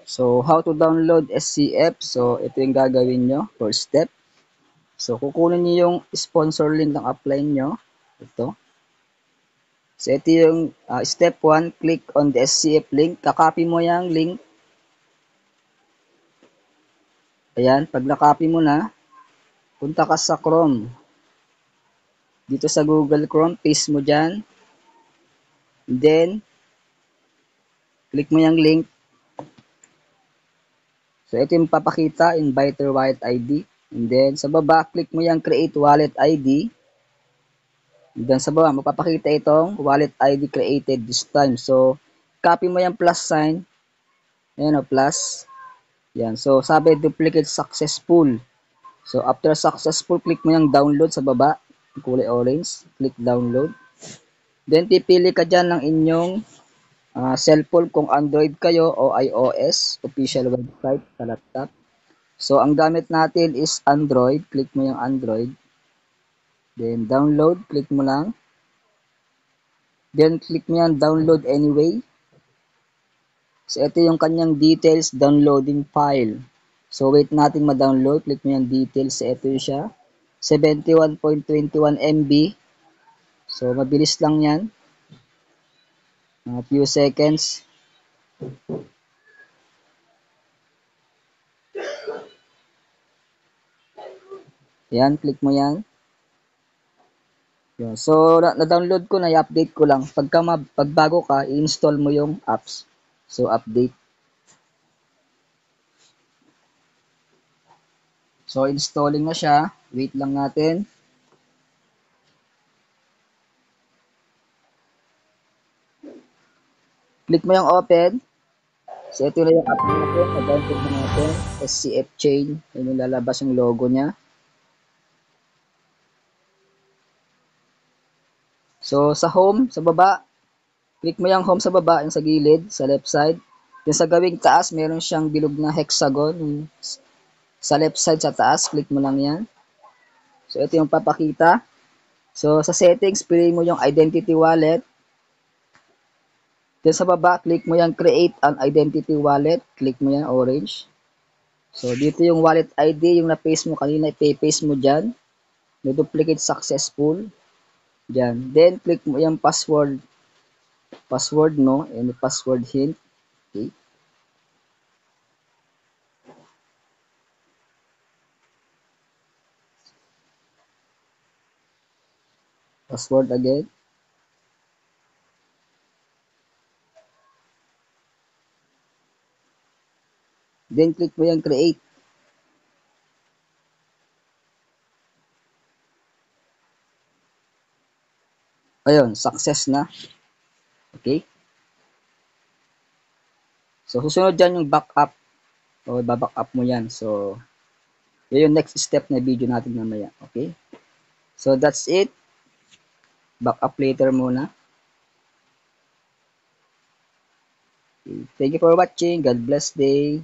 So, how to download SCF? So, ito yung gagawin nyo. First step. So, kukunin nyo yung sponsor link ng upline nyo. Ito. So, ito yung step 1. Click on the SCF link. Kakopy mo yung link. Ayan. Pag nakopy mo na, punta ka sa Chrome. Dito sa Google Chrome, paste mo dyan. Then, click mo yung link. So, ito yung papakita, Inviter Wallet ID. And then, sa baba, click mo yung Create Wallet ID. And then, sa baba, mapapakita itong Wallet ID created this time. So, copy mo yung plus sign. Ayan o, plus. Yan. So, sabi, duplicate successful. So, after successful, click mo yung download sa baba. Kulay orange. Click download. Then, pipili ka dyan ng inyong cellphone kung Android kayo o iOS. Official website sa laptop. So, ang gamit natin is Android. Click mo yung Android. Then, download. Click mo lang. Then, click mo yung download anyway. So, ito yung kanyang details downloading file. So, wait natin ma-download. Click mo yung details. So, ito siya. 71.21 MB. So, mabilis lang yan. A few seconds. Yan, click mo yan. So, na-download ko na, i-update ko lang. Pagbago ka, i-install mo yung apps. So, update. So, installing na siya. Wait lang natin. Click mo yung open. So, ito na yung app natin. Na-download na natin. SCF Chain. Yun yung lalabas yung logo niya. So, sa home, sa baba, click mo yung home sa baba, yung sa gilid, sa left side. Yung sa gawing taas, meron siyang bilog na hexagon. Sa left side, sa taas, click mo lang yan. So, ito yung papakita. So, sa settings, pili mo yung identity wallet. Then sa baba, click mo yung create an identity wallet. Click mo yan, orange. So, dito yung wallet ID, yung na-paste mo kanina, i-paste mo dyan. Na-duplicate successful. Dyan. Then, click mo yung password. Password, no? And password hint. Okay. Password again. Then, click mo yung create. Ayun, success na. Okay. So, susunod dyan yung backup. O, baback mo yan. So, yun yung next step na video natin mamaya. Okay. So, that's it. Backup later muna. Okay. Thank you for watching. God bless day.